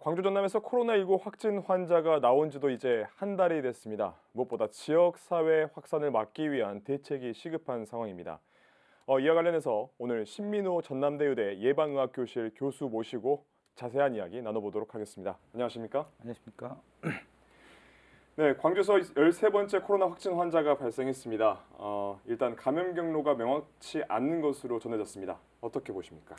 광주 전남에서 코로나19 확진 환자가 나온 지도 이제 한 달이 됐습니다. 무엇보다 지역 사회 확산을 막기 위한 대책이 시급한 상황입니다. 이와 관련해서 오늘 신민호 전남대의대 예방의학교실 교수 모시고 자세한 이야기 나눠보도록 하겠습니다. 안녕하십니까? 안녕하십니까? 네, 광주에서 13번째 코로나 확진 환자가 발생했습니다. 일단 감염 경로가 명확치 않는 것으로 전해졌습니다. 어떻게 보십니까?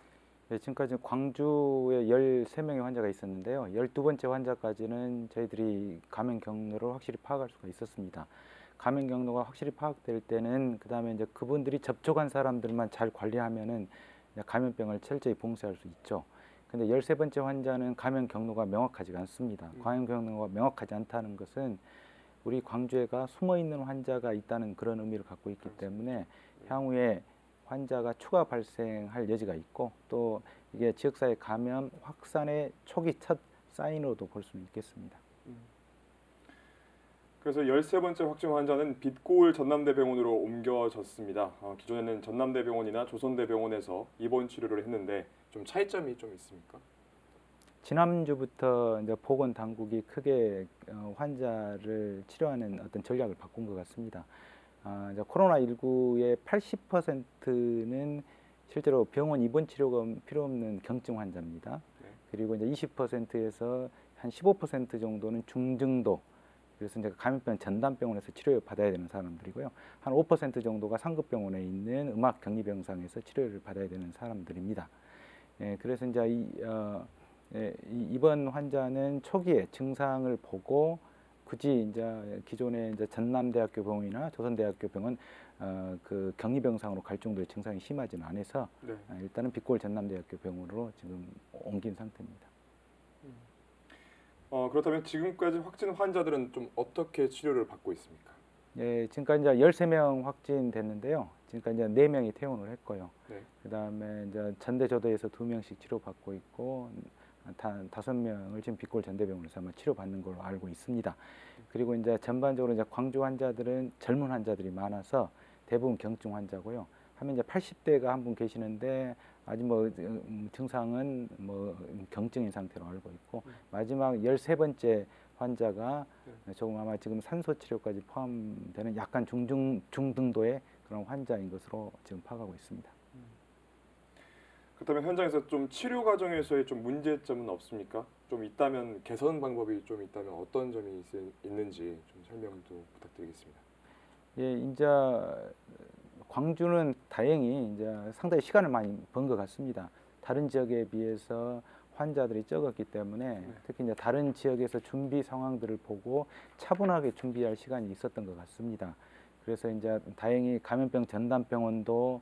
네, 지금까지 광주에 13명의 환자가 있었는데요. 12번째 환자까지는 저희들이 감염 경로를 확실히 파악할 수가 있었습니다. 감염 경로가 확실히 파악될 때는 그다음에 이제 그분들이 접촉한 사람들만 잘 관리하면은 감염병을 철저히 봉쇄할 수 있죠. 근데 13번째 환자는 감염 경로가 명확하지가 않습니다. 감염 경로가 명확하지 않다는 것은 우리 광주에가 숨어 있는 환자가 있다는 그런 의미를 갖고 있기 때문에 향후에 환자가 추가 발생할 여지가 있고 또 이게 지역사회 감염 확산의 초기 첫 사인으로도 볼 수 있겠습니다. 그래서 13번째 확진 환자는 빛고을 전남대병원으로 옮겨졌습니다. 기존에는 전남대병원이나 조선대병원에서 입원 치료를 했는데 좀 차이점이 좀 있습니까? 지난주부터 이제 보건 당국이 크게 환자를 치료하는 어떤 전략을 바꾼 것 같습니다. 이제 코로나19의 80%는 실제로 병원 입원 치료가 필요 없는 경증 환자입니다. 네. 그리고 이제 20%에서 한 15% 정도는 중증도, 그래서 이제 감염병 전담병원에서 치료를 받아야 되는 사람들이고요. 한 5% 정도가 상급병원에 있는 음악 격리병상에서 치료를 받아야 되는 사람들입니다. 그래서 이제 이번 환자는 초기에 증상을 보고 굳이 이제 기존의 이제 전남대학교 병원이나 조선대학교 병원 그 격리병상으로 갈 정도의 증상이 심하지는 않아서 네. 일단은 빛골 전남대학교 병원으로 지금 옮긴 상태입니다. 그렇다면 지금까지 확진 환자들은 좀 어떻게 치료를 받고 있습니까? 예, 지금까지 이제 13명 확진됐는데요. 지금까지 이제 4명이 퇴원을 했고요. 네. 그다음에 이제 전대조대에서 2명씩 치료받고 있고 5명을 지금 빛골 전대병원에서 아마 치료받는 걸로 알고 있습니다. 그리고 이제 전반적으로 이제 광주 환자들은 젊은 환자들이 많아서 대부분 경증 환자고요. 하면 이제 80대가 한 분 계시는데 아직 뭐 증상은 뭐 경증인 상태로 알고 있고 마지막 13번째 환자가 조금 아마 지금 산소 치료까지 포함되는 약간 중등도의 그런 환자인 것으로 지금 파악하고 있습니다. 그렇다면 현장에서 좀 치료 과정에서의 좀 문제점은 없습니까? 좀 있다면 개선 방법이 좀 있다면 어떤 점이 있는지 좀 설명도 부탁드리겠습니다. 예, 이제 광주는 다행히 이제 상당히 시간을 많이 번 것 같습니다. 다른 지역에 비해서 환자들이 적었기 때문에 특히 이제 다른 지역에서 준비 상황들을 보고 차분하게 준비할 시간이 있었던 것 같습니다. 그래서 이제 다행히 감염병 전담병원도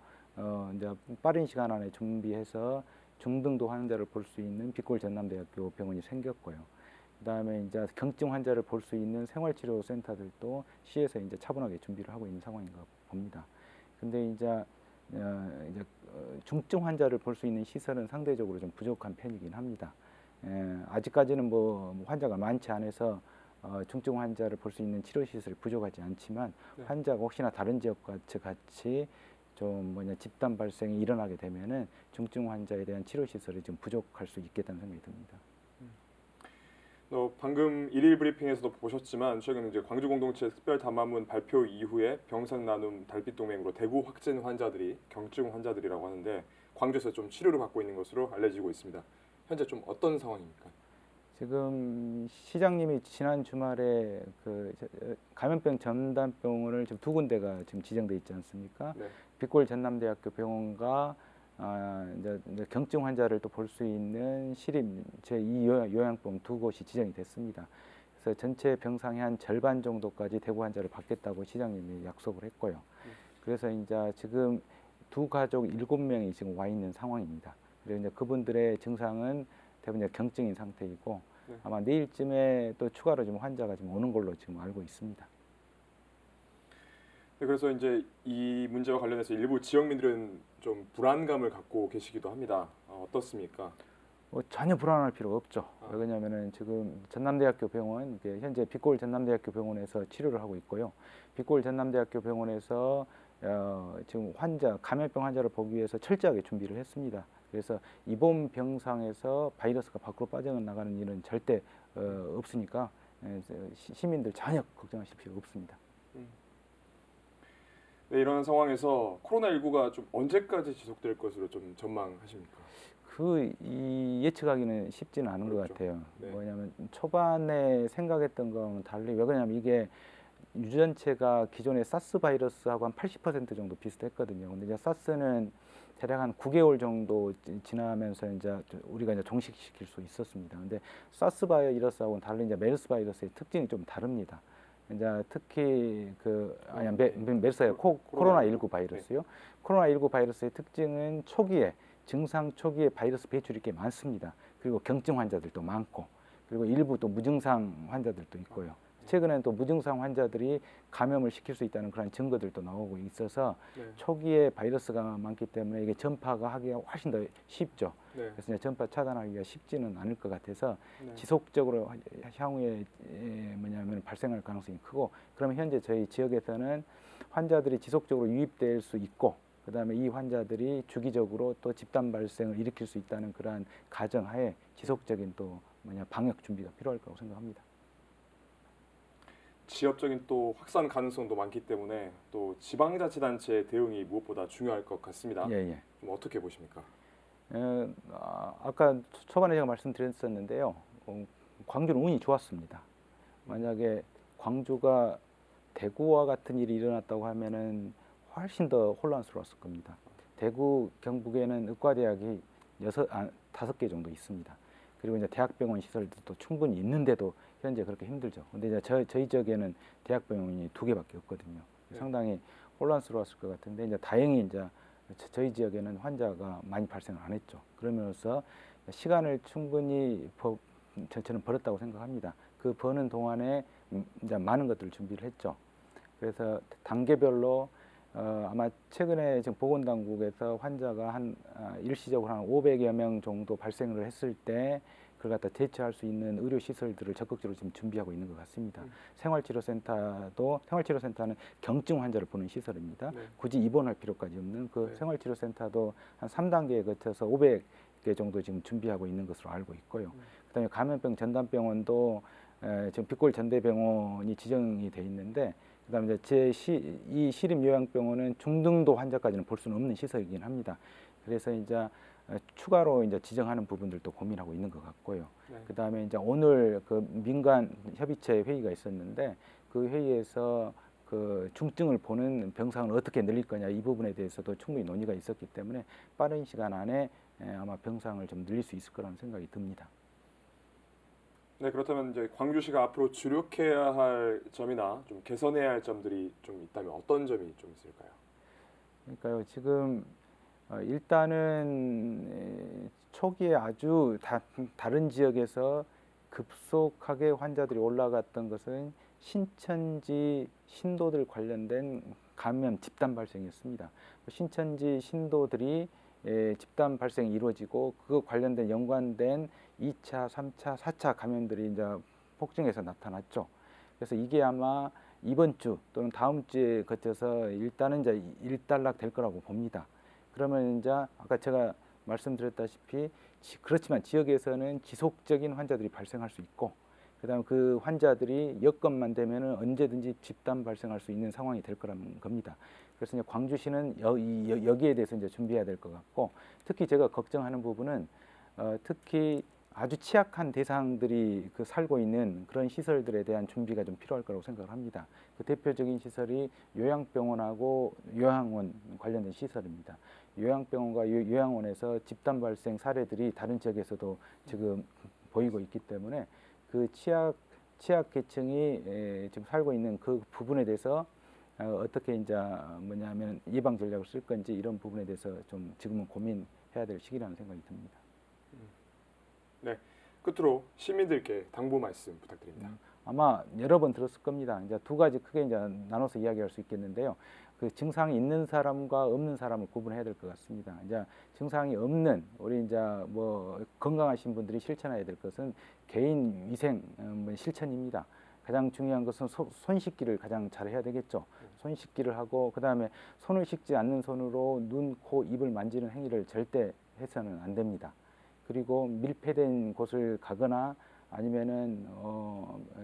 이제 빠른 시간 안에 준비해서 중등도 환자를 볼 수 있는 빛골 전남대학교 병원이 생겼고요. 그다음에 이제 경증 환자를 볼 수 있는 생활치료센터들도 시에서 이제 차분하게 준비를 하고 있는 상황인가 봅니다. 근데 이제 중증 환자를 볼 수 있는 시설은 상대적으로 좀 부족한 편이긴 합니다. 아직까지는 뭐 환자가 많지 않아서 중증 환자를 볼 수 있는 치료 시설이 부족하지 않지만 환자가 혹시나 다른 지역과 같이 좀 집단 발생이 일어나게 되면은 중증 환자에 대한 치료 시설이 좀 부족할 수 있겠다는 생각이 듭니다. 방금 일일 브리핑에서도 보셨지만 최근 이제 광주 공동체 특별 담화문 발표 이후에 병상 나눔 달빛 동맹으로 대구 확진 환자들이 경증 환자들이라고 하는데 광주에서 좀 치료를 받고 있는 것으로 알려지고 있습니다. 현재 좀 어떤 상황입니까? 지금 시장님이 지난 주말에 그 감염병 전담병원을 지금 2군데가 지금 지정돼 있지 않습니까? 네. 빛골 전남대학교 병원과 이제 경증 환자를 또 볼 수 있는 시립 제2 요양병원 2곳이 지정이 됐습니다. 그래서 전체 병상의 한 절반 정도까지 대구 환자를 받겠다고 시장님이 약속을 했고요. 그래서 이제 지금 두 가족 7명이 지금 와 있는 상황입니다. 그리고 이제 그분들의 증상은 대부분 이제 경증인 상태이고 아마 내일쯤에 또 추가로 지금 환자가 지금 오는 걸로 지금 알고 있습니다. 네, 그래서 이제 이 문제와 관련해서 일부 지역민들은 좀 불안감을 갖고 계시기도 합니다. 어떻습니까? 전혀 불안할 필요가 없죠. 왜냐하면은 지금 전남대학교 병원, 현재 빛골 전남대학교 병원에서 치료를 하고 있고요. 빛골 전남대학교 병원에서 지금 감염병 환자를 보기 위해서 철저하게 준비를 했습니다. 그래서 입원 병상에서 바이러스가 밖으로 빠져나가는 일은 절대 없으니까 시민들 전혀 걱정하실 필요 없습니다. 네, 이런 상황에서 코로나19가 좀 언제까지 지속될 것으로 좀 전망하십니까? 이 예측하기는 쉽지는 않은 것 그렇죠. 같아요. 네. 뭐냐면 초반에 생각했던 거는 달리 왜 그러냐면 이게 유전체가 기존의 사스 바이러스하고 한 80% 정도 비슷했거든요. 근데 이제 사스는 대략 한 9개월 정도 지나면서 이제 우리가 이제 종식시킬 수 있었습니다. 근데 사스 바이러스하고는 달리 이제 메르스 바이러스의 특징이 좀 다릅니다. 이제 특히 메르스가 코로나19 바이러스요. 코로나19 바이러스의 특징은 증상 초기에 바이러스 배출이 꽤 많습니다. 그리고 경증 환자들도 많고, 그리고 일부 또 무증상 환자들도 있고요. 최근에는 또 무증상 환자들이 감염을 시킬 수 있다는 그런 증거들도 나오고 있어서 초기에 바이러스가 많기 때문에 이게 전파가 하기가 훨씬 더 쉽죠. 그래서 이제 전파 차단하기가 쉽지는 않을 것 같아서 지속적으로 향후에 뭐냐면 발생할 가능성이 크고, 그러면 현재 저희 지역에서는 환자들이 지속적으로 유입될 수 있고, 그다음에 이 환자들이 주기적으로 또 집단 발생을 일으킬 수 있다는 그러한 가정하에 지속적인 또 방역 준비가 필요할 거라고 생각합니다. 지역적인 또 확산 가능성도 많기 때문에 또 지방자치단체의 대응이 무엇보다 중요할 것 같습니다. 예. 좀 어떻게 보십니까? 아까 초반에 제가 말씀드렸었는데요. 광주는 운이 좋았습니다. 만약에 광주가 대구와 같은 일이 일어났다고 하면은 훨씬 더 혼란스러웠을 겁니다. 대구 경북에는 의과대학이 5개 정도 있습니다. 그리고 이제 대학병원 시설도 충분히 있는데도 현재 그렇게 힘들죠. 근데 이제 저희 지역에는 대학병원이 2개밖에 없거든요. 상당히 혼란스러웠을 것 같은데 이제 다행히 이제 저희 지역에는 환자가 많이 발생을 안 했죠. 그러면서 시간을 충분히 저는 벌었다고 생각합니다. 그 버는 동안에 이제 많은 것들을 준비를 했죠. 그래서 단계별로 아마 최근에 지금 보건당국에서 환자가 일시적으로 한 500여 명 정도 발생을 했을 때 그걸 갖다 대처할 수 있는 의료 시설들을 적극적으로 지금 준비하고 있는 것 같습니다. 생활치료센터는 경증 환자를 보는 시설입니다. 굳이 입원할 필요까지 없는 그 생활치료센터도 한 3단계에 거쳐서 500개 정도 지금 준비하고 있는 것으로 알고 있고요. 그다음에 감염병 전담병원도 지금 빛골 전대병원이 지정이 돼 있는데, 그다음에 이제 이 시립요양병원은 중등도 환자까지는 볼 수는 없는 시설이긴 합니다. 그래서 이제 추가로 이제 지정하는 부분들도 고민하고 있는 것 같고요. 그다음에 이제 오늘 그 민간 협의체 회의가 있었는데 그 회의에서 그 중증을 보는 병상을 어떻게 늘릴 거냐 이 부분에 대해서도 충분히 논의가 있었기 때문에 빠른 시간 안에 아마 병상을 좀 늘릴 수 있을 거라는 생각이 듭니다. 네, 그렇다면 이제 광주시가 앞으로 주력해야 할 점이나 좀 개선해야 할 점들이 좀 있다면 어떤 점이 좀 있을까요? 그러니까요, 지금 일단은 초기에 아주 다른 지역에서 급속하게 환자들이 올라갔던 것은 신천지 신도들 관련된 감염 집단 발생이었습니다. 신천지 신도들이 집단 발생이 이루어지고 그 관련된 연관된 2차, 3차, 4차 감염들이 이제 폭증해서 나타났죠. 그래서 이게 아마 이번 주 또는 다음 주에 거쳐서 일단은 이제 일단락 될 거라고 봅니다. 그러면 이제 아까 제가 말씀드렸다시피 그렇지만 지역에서는 지속적인 환자들이 발생할 수 있고, 그다음에 그 환자들이 여건만 되면은 언제든지 집단 발생할 수 있는 상황이 될 거라는 겁니다. 그래서 이제 광주시는 여기에 대해서 이제 준비해야 될 것 같고, 특히 제가 걱정하는 부분은 특히 아주 취약한 대상들이 살고 있는 그런 시설들에 대한 준비가 좀 필요할 거라고 생각을 합니다. 그 대표적인 시설이 요양병원하고 요양원 관련된 시설입니다. 요양병원과 요양원에서 집단 발생 사례들이 다른 지역에서도 지금 보이고 있기 때문에 그 취약 계층이 지금 살고 있는 그 부분에 대해서 어떻게 이제 뭐냐면 예방 전략을 쓸 건지 이런 부분에 대해서 좀 지금은 고민해야 될 시기라는 생각이 듭니다. 네, 끝으로 시민들께 당부 말씀 부탁드립니다. 아마 여러 번 들었을 겁니다. 이제 두 가지 크게 이제 나눠서 이야기할 수 있겠는데요. 그 증상이 있는 사람과 없는 사람을 구분해야 될 것 같습니다. 이제 증상이 없는 우리 이제 뭐 건강하신 분들이 실천해야 될 것은 개인 위생 실천입니다. 가장 중요한 것은 손 씻기를 가장 잘 해야 되겠죠. 손 씻기를 하고 그다음에 손을 씻지 않는 손으로 눈, 코, 입을 만지는 행위를 절대 해서는 안 됩니다. 그리고 밀폐된 곳을 가거나 아니면은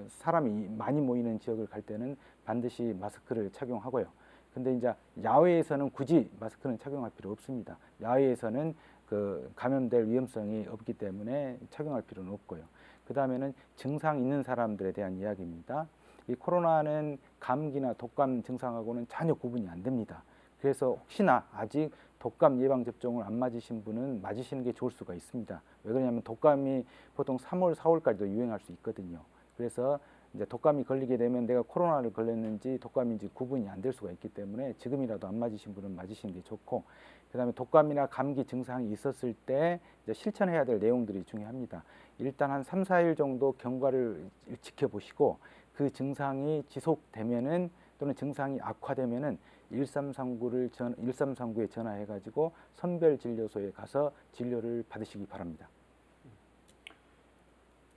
사람이 많이 모이는 지역을 갈 때는 반드시 마스크를 착용하고요. 근데 이제 야외에서는 굳이 마스크는 착용할 필요 없습니다. 야외에서는 그 감염될 위험성이 없기 때문에 착용할 필요는 없고요. 그 다음에는 증상 있는 사람들에 대한 이야기입니다. 이 코로나는 감기나 독감 증상하고는 전혀 구분이 안 됩니다. 그래서 혹시나 아직 독감 예방 접종을 안 맞으신 분은 맞으시는 게 좋을 수가 있습니다. 왜 그러냐면 독감이 보통 3월, 4월까지도 유행할 수 있거든요. 그래서 이제 독감이 걸리게 되면 내가 코로나를 걸렸는지 독감인지 구분이 안 될 수가 있기 때문에 지금이라도 안 맞으신 분은 맞으시는 게 좋고, 그다음에 독감이나 감기 증상이 있었을 때 이제 실천해야 될 내용들이 중요합니다. 일단 한 3, 4일 정도 경과를 지켜보시고 그 증상이 지속되면은 또는 증상이 악화되면은 1339에 전화해 가지고 선별 진료소에 가서 진료를 받으시기 바랍니다.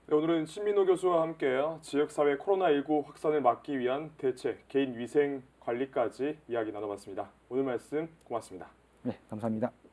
네, 오늘은 신민호 교수와 함께 지역사회 코로나19 확산을 막기 위한 대책, 개인 위생 관리까지 이야기 나눠봤습니다. 오늘 말씀 고맙습니다. 네, 감사합니다.